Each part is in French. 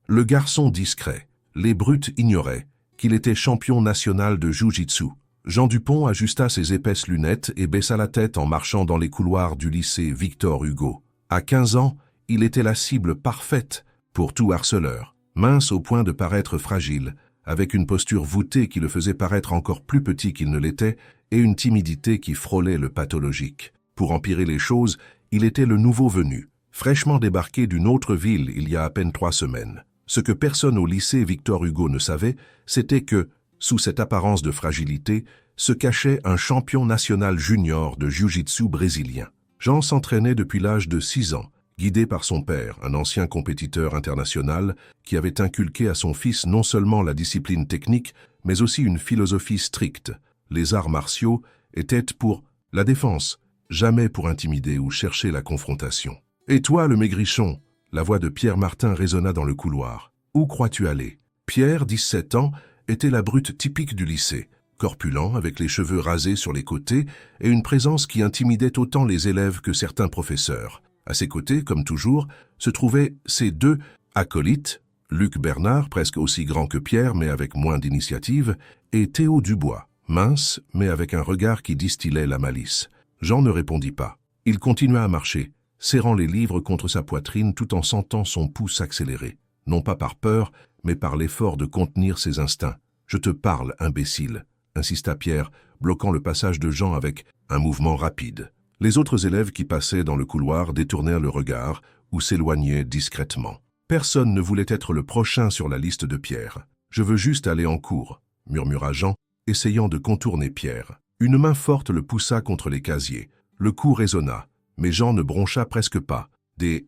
Le garçon discret. Les brutes ignoraient qu'il était champion national de jiu-jitsu. Jean Dupont ajusta ses épaisses lunettes et baissa la tête en marchant dans les couloirs du lycée Victor Hugo. À 15 ans, il était la cible parfaite pour tout harceleur. Mince au point de paraître fragile, avec une posture voûtée qui le faisait paraître encore plus petit qu'il ne l'était et une timidité qui frôlait le pathologique. Pour empirer les choses, il était le nouveau venu, fraîchement débarqué d'une autre ville il y a à peine 3 semaines. Ce que personne au lycée Victor Hugo ne savait, c'était que, sous cette apparence de fragilité, se cachait un champion national junior de jiu-jitsu brésilien. Jean s'entraînait depuis l'âge de 6 ans, guidé par son père, un ancien compétiteur international qui avait inculqué à son fils non seulement la discipline technique, mais aussi une philosophie stricte. Les arts martiaux étaient pour la défense, jamais pour intimider ou chercher la confrontation. « Et toi, le maigrichon ?» La voix de Pierre Martin résonna dans le couloir. « Où crois-tu aller ?» Pierre, 17 ans, était la brute typique du lycée, corpulent, avec les cheveux rasés sur les côtés et une présence qui intimidait autant les élèves que certains professeurs. À ses côtés, comme toujours, se trouvaient ses 2 acolytes, Luc Bernard, presque aussi grand que Pierre mais avec moins d'initiative, et Théo Dubois, mince mais avec un regard qui distillait la malice. Jean ne répondit pas. Il continua à marcher, serrant les livres contre sa poitrine tout en sentant son pouls s'accélérer, non pas par peur, mais par l'effort de contenir ses instincts. « Je te parle, imbécile !» insista Pierre, bloquant le passage de Jean avec un mouvement rapide. Les autres élèves qui passaient dans le couloir détournèrent le regard ou s'éloignaient discrètement. Personne ne voulait être le prochain sur la liste de Pierre. « Je veux juste aller en cours », murmura Jean, essayant de contourner Pierre. Une main forte le poussa contre les casiers. Le coup résonna, mais Jean ne broncha presque pas. Des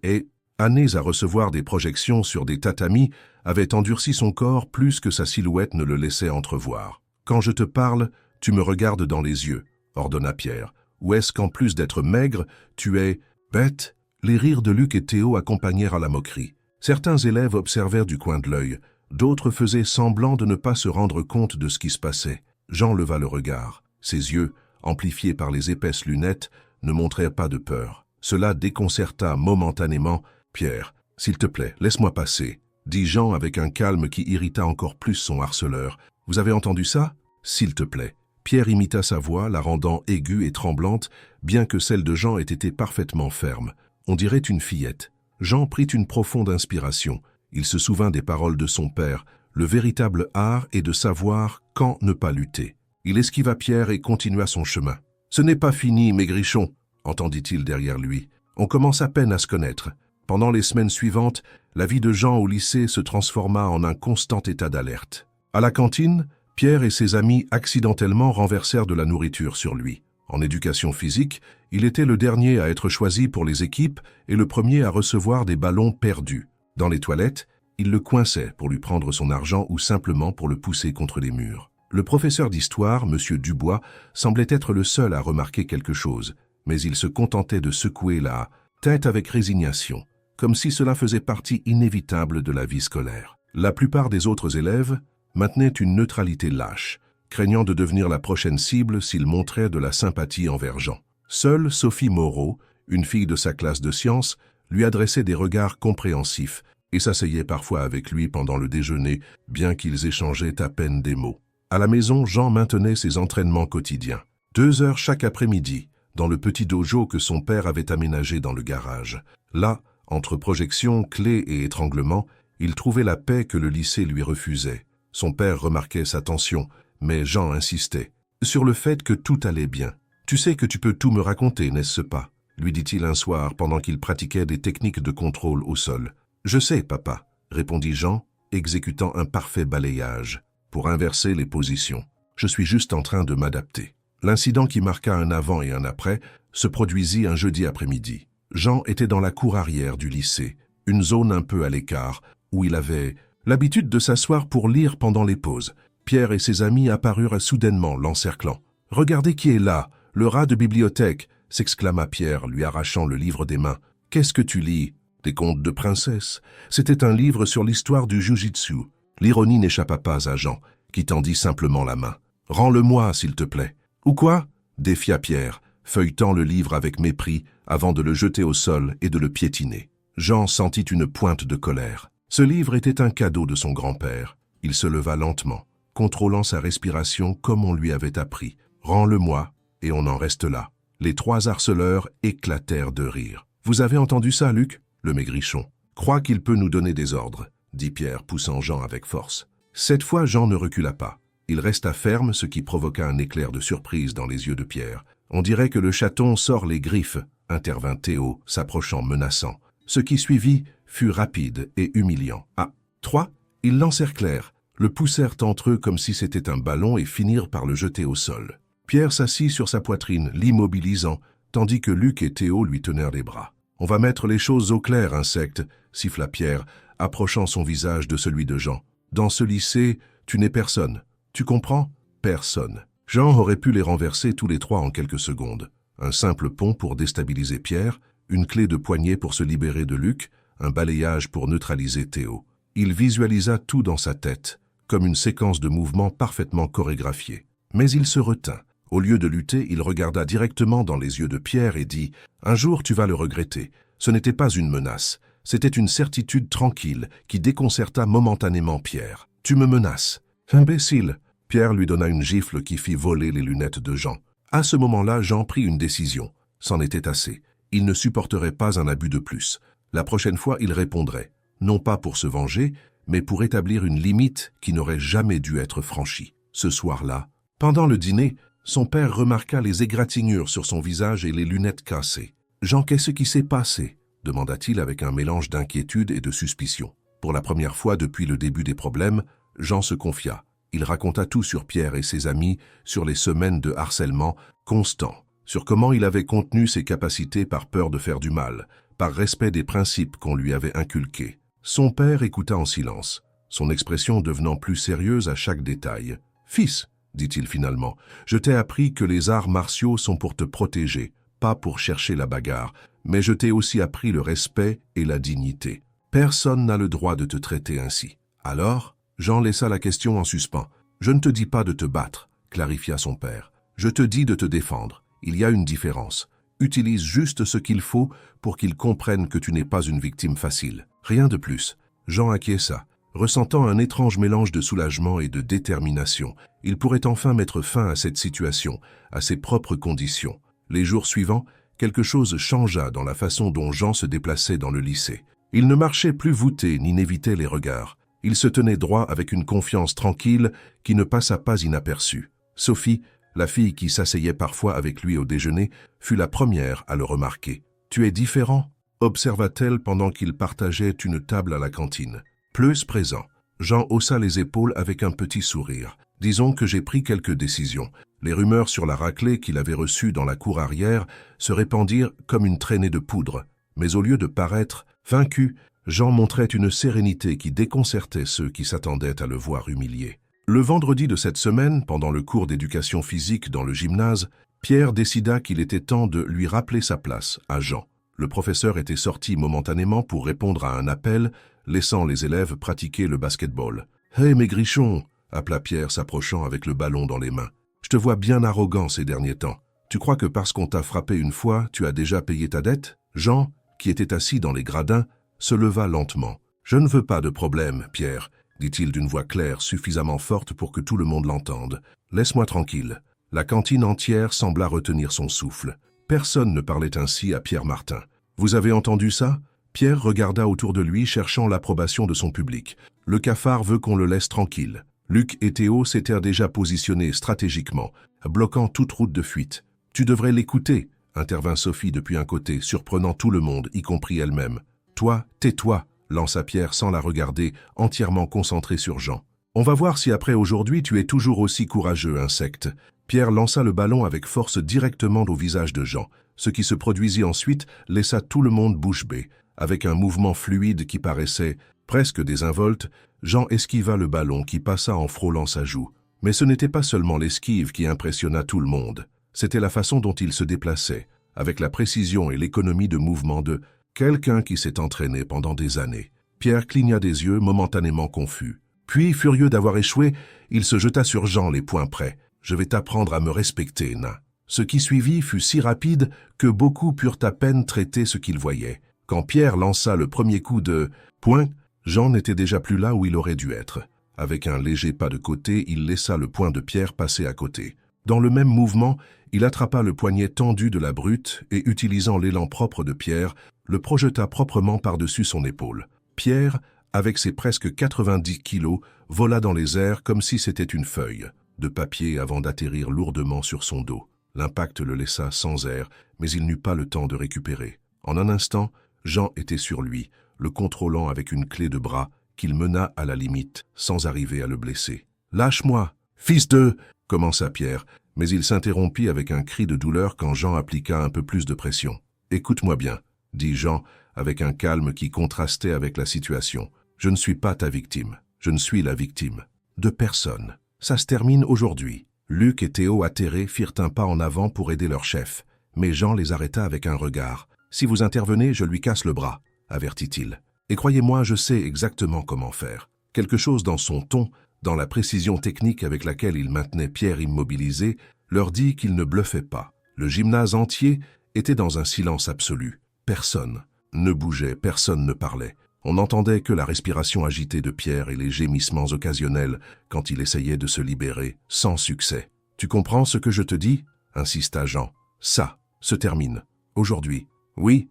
années à recevoir des projections sur des tatamis avaient endurci son corps plus que sa silhouette ne le laissait entrevoir. « Quand je te parle, tu me regardes dans les yeux », ordonna Pierre. « Ou est-ce qu'en plus d'être maigre, tu es bête ?» Les rires de Luc et Théo accompagnèrent à la moquerie. Certains élèves observèrent du coin de l'œil, d'autres faisaient semblant de ne pas se rendre compte de ce qui se passait. Jean leva le regard. Ses yeux, amplifiés par les épaisses lunettes, ne montrèrent pas de peur. Cela déconcerta momentanément. « Pierre, s'il te plaît, laisse-moi passer », dit Jean avec un calme qui irrita encore plus son harceleur. « Vous avez entendu ça ? S'il te plaît. » Pierre imita sa voix, la rendant aiguë et tremblante, bien que celle de Jean ait été parfaitement ferme. On dirait une fillette. Jean prit une profonde inspiration. Il se souvint des paroles de son père. Le véritable art est de savoir quand ne pas lutter. Il esquiva Pierre et continua son chemin. « Ce n'est pas fini, maigrichon !» entendit-il derrière lui. « On commence à peine à se connaître. » Pendant les semaines suivantes, la vie de Jean au lycée se transforma en un constant état d'alerte. À la cantine, Pierre et ses amis accidentellement renversèrent de la nourriture sur lui. En éducation physique, il était le dernier à être choisi pour les équipes et le premier à recevoir des ballons perdus. Dans les toilettes, il le coinçait pour lui prendre son argent ou simplement pour le pousser contre les murs. Le professeur d'histoire, M. Dubois, semblait être le seul à remarquer quelque chose, mais il se contentait de secouer la tête avec résignation, comme si cela faisait partie inévitable de la vie scolaire. La plupart des autres élèves maintenaient une neutralité lâche, craignant de devenir la prochaine cible s'ils montraient de la sympathie envers Jean. Seule Sophie Moreau, une fille de sa classe de sciences, lui adressait des regards compréhensifs et s'asseyait parfois avec lui pendant le déjeuner, bien qu'ils échangeaient à peine des mots. À la maison, Jean maintenait ses entraînements quotidiens. 2 heures chaque après-midi, dans le petit dojo que son père avait aménagé dans le garage. Là, entre projections, clés et étranglements, il trouvait la paix que le lycée lui refusait. Son père remarquait sa tension, mais Jean insistait sur le fait que tout allait bien. « Tu sais que tu peux tout me raconter, n'est-ce pas ?» lui dit-il un soir pendant qu'il pratiquait des techniques de contrôle au sol. « Je sais, papa », répondit Jean, exécutant un parfait balayage pour inverser les positions. « Je suis juste en train de m'adapter. » L'incident qui marqua un avant et un après se produisit un jeudi après-midi. Jean était dans la cour arrière du lycée, une zone un peu à l'écart, où il avait l'habitude de s'asseoir pour lire pendant les pauses. Pierre et ses amis apparurent soudainement, l'encerclant. « Regardez qui est là, le rat de bibliothèque !» s'exclama Pierre, lui arrachant le livre des mains. « Qu'est-ce que tu lis ?»« Des contes de princesse. » C'était un livre sur l'histoire du jiu-jitsu. L'ironie n'échappa pas à Jean, qui tendit simplement la main. « Rends-le-moi, s'il te plaît. »« Ou quoi ?» défia Pierre, feuilletant le livre avec mépris avant de le jeter au sol et de le piétiner. Jean sentit une pointe de colère. Ce livre était un cadeau de son grand-père. Il se leva lentement, contrôlant sa respiration comme on lui avait appris. « Rends-le-moi, et on en reste là. » Les trois harceleurs éclatèrent de rire. « Vous avez entendu ça, Luc ?» Le maigrichon. « Crois qu'il peut nous donner des ordres, » dit Pierre, poussant Jean avec force. Cette fois, Jean ne recula pas. Il resta ferme, ce qui provoqua un éclair de surprise dans les yeux de Pierre. « On dirait que le chaton sort les griffes, » intervint Théo, s'approchant menaçant. Ce qui suivit fut rapide et humiliant. Ah, trois, ils l'encerclèrent, le poussèrent entre eux comme si c'était un ballon et finirent par le jeter au sol. Pierre s'assit sur sa poitrine, l'immobilisant, tandis que Luc et Théo lui tenèrent les bras. « On va mettre les choses au clair, insecte, » siffla Pierre, approchant son visage de celui de Jean. « Dans ce lycée, tu n'es personne. Tu comprends? Personne. » Jean aurait pu les renverser tous les trois en quelques secondes. Un simple pont pour déstabiliser Pierre, une clé de poignet pour se libérer de Luc, un balayage pour neutraliser Théo. Il visualisa tout dans sa tête, comme une séquence de mouvements parfaitement chorégraphiée. Mais il se retint. Au lieu de lutter, il regarda directement dans les yeux de Pierre et dit « Un jour, tu vas le regretter. Ce n'était pas une menace. C'était une certitude tranquille qui déconcerta momentanément Pierre. Tu me menaces. Imbécile !» Pierre lui donna une gifle qui fit voler les lunettes de Jean. À ce moment-là, Jean prit une décision. C'en était assez. Il ne supporterait pas un abus de plus. La prochaine fois, il répondrait. Non pas pour se venger, mais pour établir une limite qui n'aurait jamais dû être franchie. Ce soir-là, pendant le dîner, son père remarqua les égratignures sur son visage et les lunettes cassées. « Jean, qu'est-ce qui s'est passé ?» demanda-t-il avec un mélange d'inquiétude et de suspicion. Pour la première fois depuis le début des problèmes, Jean se confia. Il raconta tout sur Pierre et ses amis, sur les semaines de harcèlement constant, sur comment il avait contenu ses capacités par peur de faire du mal, par respect des principes qu'on lui avait inculqués. Son père écouta en silence, son expression devenant plus sérieuse à chaque détail. « Fils, dit-il finalement, je t'ai appris que les arts martiaux sont pour te protéger, pas pour chercher la bagarre, mais je t'ai aussi appris le respect et la dignité. Personne n'a le droit de te traiter ainsi. » Alors, Jean laissa la question en suspens. « Je ne te dis pas de te battre, » clarifia son père. « Je te dis de te défendre. Il y a une différence. Utilise juste ce qu'il faut pour qu'ils comprennent que tu n'es pas une victime facile. Rien de plus. » Jean acquiesça, ressentant un étrange mélange de soulagement et de détermination. Il pourrait enfin mettre fin à cette situation, à ses propres conditions. Les jours suivants, quelque chose changea dans la façon dont Jean se déplaçait dans le lycée. Il ne marchait plus voûté ni n'évitait les regards. Il se tenait droit avec une confiance tranquille qui ne passa pas inaperçue. Sophie, la fille qui s'asseyait parfois avec lui au déjeuner, fut la première à le remarquer. « Tu es différent ?» observa-t-elle pendant qu'ils partageaient une table à la cantine. Plus présent. Jean haussa les épaules avec un petit sourire. « Disons que j'ai pris quelques décisions. » Les rumeurs sur la raclée qu'il avait reçue dans la cour arrière se répandirent comme une traînée de poudre. Mais au lieu de paraître vaincu, Jean montrait une sérénité qui déconcertait ceux qui s'attendaient à le voir humilié. Le vendredi de cette semaine, pendant le cours d'éducation physique dans le gymnase, Pierre décida qu'il était temps de lui rappeler sa place à Jean. Le professeur était sorti momentanément pour répondre à un appel, laissant les élèves pratiquer le basket-ball. « Hé, maigrichon !» appela Pierre s'approchant avec le ballon dans les mains. « Je te vois bien arrogant ces derniers temps. Tu crois que parce qu'on t'a frappé une fois, tu as déjà payé ta dette ?» Jean, qui était assis dans les gradins, se leva lentement. « Je ne veux pas de problème, Pierre, » dit-il d'une voix claire suffisamment forte pour que tout le monde l'entende. « Laisse-moi tranquille. » La cantine entière sembla retenir son souffle. Personne ne parlait ainsi à Pierre Martin. « Vous avez entendu ça ?» Pierre regarda autour de lui, cherchant l'approbation de son public. Le cafard veut qu'on le laisse tranquille. Luc et Théo s'étaient déjà positionnés stratégiquement, bloquant toute route de fuite. « Tu devrais l'écouter » intervint Sophie depuis un côté, surprenant tout le monde, y compris elle-même. « Toi, tais-toi » lança Pierre sans la regarder, entièrement concentré sur Jean. « On va voir si après aujourd'hui tu es toujours aussi courageux, insecte. » Pierre lança le ballon avec force directement au visage de Jean. Ce qui se produisit ensuite laissa tout le monde bouche bée. Avec un mouvement fluide qui paraissait presque désinvolte, Jean esquiva le ballon qui passa en frôlant sa joue. Mais ce n'était pas seulement l'esquive qui impressionna tout le monde. C'était la façon dont il se déplaçait, avec la précision et l'économie de mouvement de quelqu'un qui s'est entraîné pendant des années. Pierre cligna des yeux, momentanément confus. Puis, furieux d'avoir échoué, il se jeta sur Jean, les poings prêts. « Je vais t'apprendre à me respecter, nain. » Ce qui suivit fut si rapide que beaucoup purent à peine traiter ce qu'ils voyaient. Quand Pierre lança le premier coup de poing, Jean n'était déjà plus là où il aurait dû être. Avec un léger pas de côté, il laissa le poing de Pierre passer à côté. Dans le même mouvement, il attrapa le poignet tendu de la brute et, utilisant l'élan propre de Pierre, le projeta proprement par-dessus son épaule. Pierre, avec ses presque 90 kilos, vola dans les airs comme si c'était une feuille de papier avant d'atterrir lourdement sur son dos. L'impact le laissa sans air, mais il n'eut pas le temps de récupérer. En un instant, Jean était sur lui, le contrôlant avec une clé de bras qu'il mena à la limite, sans arriver à le blesser. « Lâche-moi, fils de... » commença Pierre, mais il s'interrompit avec un cri de douleur quand Jean appliqua un peu plus de pression. « Écoute-moi bien, » dit Jean, avec un calme qui contrastait avec la situation. « Je ne suis pas ta victime, je ne suis la victime. De personne. Ça se termine aujourd'hui. » Luc et Théo, atterrés, firent un pas en avant pour aider leur chef, mais Jean les arrêta avec un regard. « Si vous intervenez, je lui casse le bras, » avertit-il. Et croyez-moi, je sais exactement comment faire. Quelque chose dans son ton, dans la précision technique avec laquelle il maintenait Pierre immobilisé, leur dit qu'il ne bluffait pas. Le gymnase entier était dans un silence absolu. Personne ne bougeait, personne ne parlait. On n'entendait que la respiration agitée de Pierre et les gémissements occasionnels quand il essayait de se libérer, sans succès. « Tu comprends ce que je te dis ?» insista Jean. « Ça se termine. Aujourd'hui. »« Oui,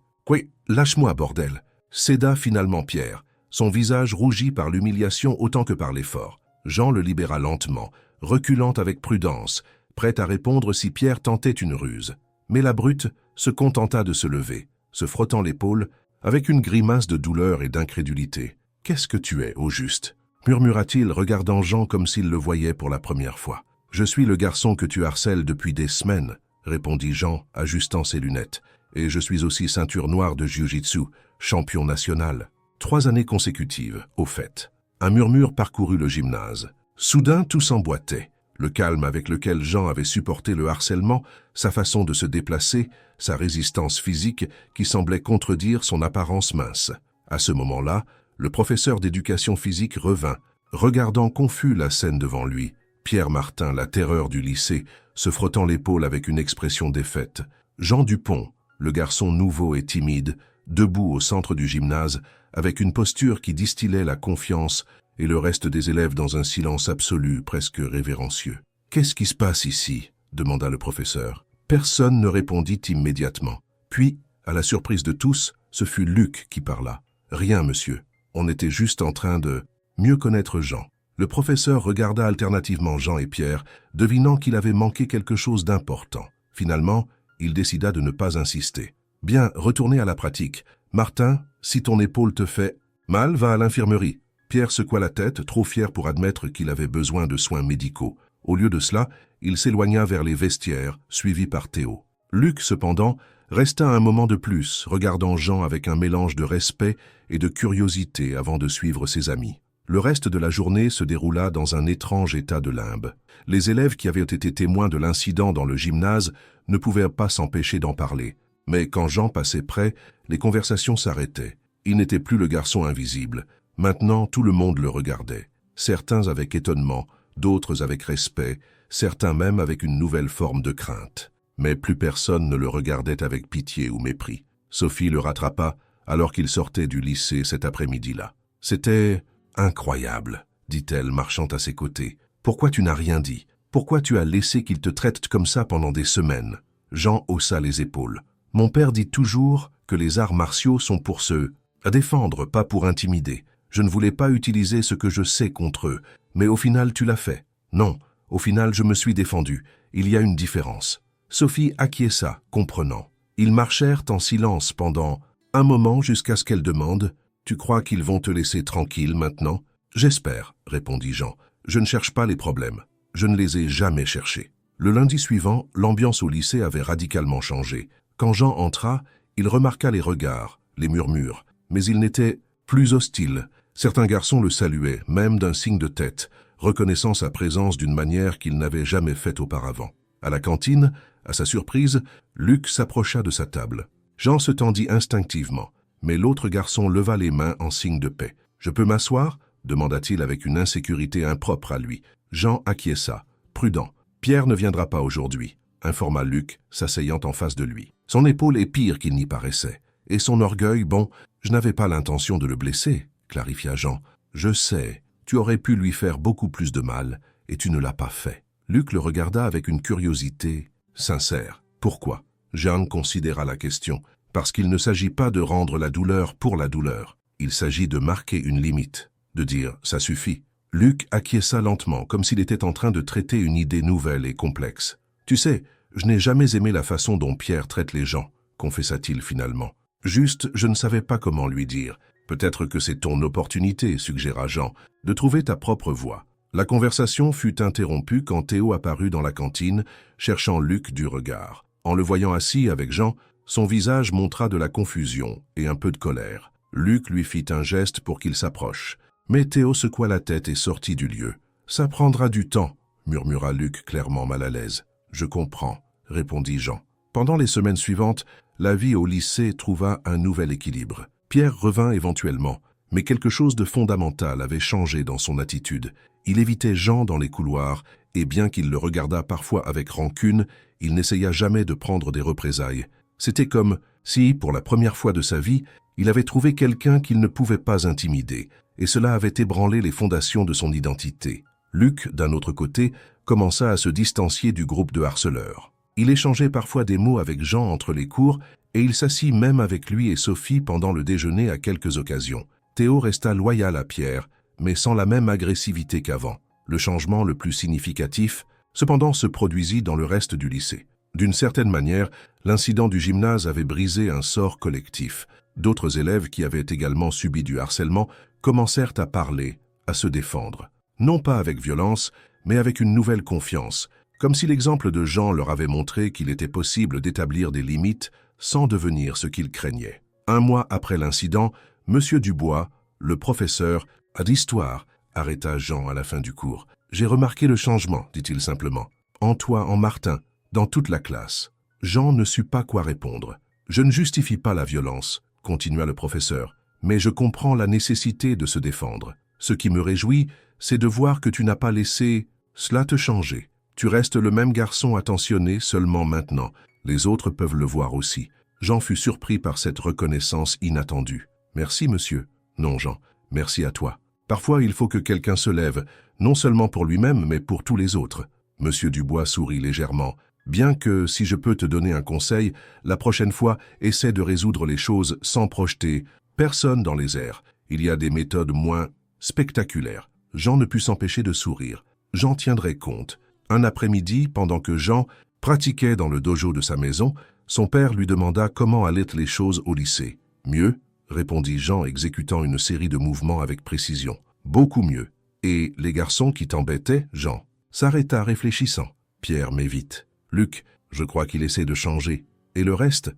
lâche-moi, bordel !» céda finalement Pierre, son visage rougi par l'humiliation autant que par l'effort. Jean le libéra lentement, reculant avec prudence, prêt à répondre si Pierre tentait une ruse. Mais la brute se contenta de se lever, se frottant l'épaule, avec une grimace de douleur et d'incrédulité. « Qu'est-ce que tu es, au juste ?» murmura-t-il, regardant Jean comme s'il le voyait pour la première fois. « Je suis le garçon que tu harcèles depuis des semaines, » répondit Jean, ajustant ses lunettes. « Et je suis aussi ceinture noire de jiu-jitsu, champion national. 3 années consécutives, au fait. » Un murmure parcourut le gymnase. Soudain, tout s'emboîtait. Le calme avec lequel Jean avait supporté le harcèlement, sa façon de se déplacer, sa résistance physique qui semblait contredire son apparence mince. À ce moment-là, le professeur d'éducation physique revint, regardant confus la scène devant lui. Pierre Martin, la terreur du lycée, se frottant l'épaule avec une expression défaite. Jean Dupont, le garçon nouveau et timide, debout au centre du gymnase, avec une posture qui distillait la confiance, et le reste des élèves dans un silence absolu, presque révérencieux. « Qu'est-ce qui se passe ici ?» demanda le professeur. Personne ne répondit immédiatement. Puis, à la surprise de tous, ce fut Luc qui parla. « Rien, monsieur. On était juste en train de mieux connaître Jean. » Le professeur regarda alternativement Jean et Pierre, devinant qu'il avait manqué quelque chose d'important. Finalement, il décida de ne pas insister. « Bien, retournez à la pratique. Martin, si ton épaule te fait mal, va à l'infirmerie. » Pierre secoua la tête, trop fier pour admettre qu'il avait besoin de soins médicaux. Au lieu de cela, il s'éloigna vers les vestiaires, suivi par Théo. Luc, cependant, resta un moment de plus, regardant Jean avec un mélange de respect et de curiosité avant de suivre ses amis. Le reste de la journée se déroula dans un étrange état de limbe. Les élèves qui avaient été témoins de l'incident dans le gymnase ne pouvaient pas s'empêcher d'en parler. Mais quand Jean passait près, les conversations s'arrêtaient. Il n'était plus le garçon invisible. Maintenant, tout le monde le regardait. Certains avec étonnement, d'autres avec respect, certains même avec une nouvelle forme de crainte. Mais plus personne ne le regardait avec pitié ou mépris. Sophie le rattrapa alors qu'il sortait du lycée cet après-midi-là. « C'était incroyable, » dit-elle, marchant à ses côtés. « Pourquoi tu n'as rien dit? Pourquoi tu as laissé qu'il te traite comme ça pendant des semaines ?» Jean haussa les épaules. « Mon père dit toujours que les arts martiaux sont pour ceux à défendre, pas pour intimider. Je ne voulais pas utiliser ce que je sais contre eux, mais au final tu l'as fait. Non, au final je me suis défendu. Il y a une différence. » Sophie acquiesça, comprenant. Ils marchèrent en silence pendant un moment jusqu'à ce qu'elle demande « Tu crois qu'ils vont te laisser tranquille maintenant ?»« J'espère, » répondit Jean. « Je ne cherche pas les problèmes. Je ne les ai jamais cherchés. » Le lundi suivant, l'ambiance au lycée avait radicalement changé. Quand Jean entra, il remarqua les regards, les murmures, mais il n'était plus hostile. Certains garçons le saluaient, même d'un signe de tête, reconnaissant sa présence d'une manière qu'il n'avait jamais faite auparavant. À la cantine, à sa surprise, Luc s'approcha de sa table. Jean se tendit instinctivement, mais l'autre garçon leva les mains en signe de paix. « Je peux m'asseoir » demanda-t-il avec une insécurité impropre à lui. Jean acquiesça, prudent. « Pierre ne viendra pas aujourd'hui » informa Luc, s'asseyant en face de lui. Son épaule est pire qu'il n'y paraissait. Et son orgueil, bon, je n'avais pas l'intention de le blesser. clarifia Jean. Je sais, tu aurais pu lui faire beaucoup plus de mal, et tu ne l'as pas fait. Luc le regarda avec une curiosité sincère. Pourquoi? Jeanne considéra la question. Parce qu'il ne s'agit pas de rendre la douleur pour la douleur. Il s'agit de marquer une limite, de dire « ça suffit ». Luc acquiesça lentement, comme s'il était en train de traiter une idée nouvelle et complexe. « Tu sais, je n'ai jamais aimé la façon dont Pierre traite les gens », confessa-t-il finalement. « Juste, je ne savais pas comment lui dire. Peut-être que c'est ton opportunité, suggéra Jean, de trouver ta propre voie. » La conversation fut interrompue quand Théo apparut dans la cantine, cherchant Luc du regard. En le voyant assis avec Jean, son visage montra de la confusion et un peu de colère. Luc lui fit un geste pour qu'il s'approche. Mais Théo secoua la tête et sortit du lieu. « Ça prendra du temps », murmura Luc clairement mal à l'aise. « Je comprends », répondit Jean. Pendant les semaines suivantes, la vie au lycée trouva un nouvel équilibre. Pierre revint éventuellement, mais quelque chose de fondamental avait changé dans son attitude. Il évitait Jean dans les couloirs, et bien qu'il le regardât parfois avec rancune, il n'essaya jamais de prendre des représailles. C'était comme si, pour la première fois de sa vie, il avait trouvé quelqu'un qu'il ne pouvait pas intimider, et cela avait ébranlé les fondations de son identité. Luc, d'un autre côté, commença à se distancier du groupe de harceleurs. Il échangeait parfois des mots avec Jean entre les cours, et il s'assit même avec lui et Sophie pendant le déjeuner à quelques occasions. Théo resta loyal à Pierre, mais sans la même agressivité qu'avant. Le changement le plus significatif, cependant, se produisit dans le reste du lycée. D'une certaine manière, l'incident du gymnase avait brisé un sort collectif. D'autres élèves qui avaient également subi du harcèlement commencèrent à parler, à se défendre. Non pas avec violence, mais avec une nouvelle confiance, comme si l'exemple de Jean leur avait montré qu'il était possible d'établir des limites sans devenir ce qu'ils craignaient. Un mois après l'incident, M. Dubois, le professeur d'histoire, arrêta Jean à la fin du cours. « J'ai remarqué le changement, dit-il simplement. En toi, en Martin, dans toute la classe. » Jean ne sut pas quoi répondre. « Je ne justifie pas la violence, » continua le professeur, « mais je comprends la nécessité de se défendre. Ce qui me réjouit, c'est de voir que tu n'as pas laissé cela te changer. Tu restes le même garçon attentionné seulement maintenant. Les autres peuvent le voir aussi. » Jean fut surpris par cette reconnaissance inattendue. « Merci, monsieur. »« Non, Jean, merci à toi. Parfois, il faut que quelqu'un se lève, non seulement pour lui-même, mais pour tous les autres. » Monsieur Dubois sourit légèrement. « Bien que, si je peux te donner un conseil, la prochaine fois, essaie de résoudre les choses sans projeter personne dans les airs. Il y a des méthodes moins spectaculaires. » Jean ne put s'empêcher de sourire. J'en tiendrai compte. Un après-midi, pendant que Jean pratiquait dans le dojo de sa maison, son père lui demanda comment allaient les choses au lycée. « Mieux », répondit Jean, exécutant une série de mouvements avec précision. « Beaucoup mieux. »« Et les garçons qui t'embêtaient, Jean ?» S'arrêta réfléchissant. Pierre m'évite. « Luc, je crois qu'il essaie de changer. Et le reste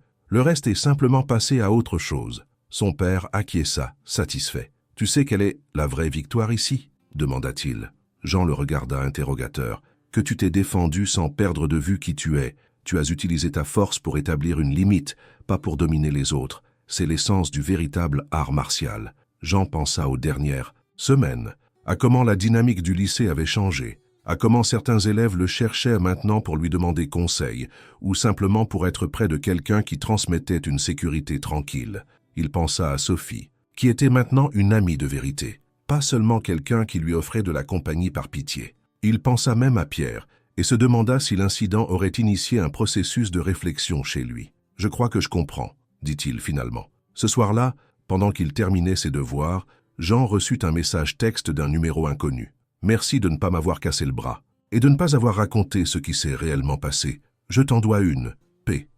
est simplement passé à autre chose. » Son père acquiesça, satisfait. « Tu sais quelle est la vraie victoire ici ?» demanda-t-il. Jean le regarda interrogateur. « Que tu t'es défendu sans perdre de vue qui tu es. Tu as utilisé ta force pour établir une limite, pas pour dominer les autres. C'est l'essence du véritable art martial. » Jean pensa aux dernières semaines, à comment la dynamique du lycée avait changé, à comment certains élèves le cherchaient maintenant pour lui demander conseil, ou simplement pour être près de quelqu'un qui transmettait une sécurité tranquille. Il pensa à Sophie, qui était maintenant une amie de vérité, pas seulement quelqu'un qui lui offrait de la compagnie par pitié. Il pensa même à Pierre, et se demanda si l'incident aurait initié un processus de réflexion chez lui. « Je crois que je comprends », dit-il finalement. Ce soir-là, pendant qu'il terminait ses devoirs, Jean reçut un message texte d'un numéro inconnu. « Merci de ne pas m'avoir cassé le bras, et de ne pas avoir raconté ce qui s'est réellement passé. Je t'en dois une. P. »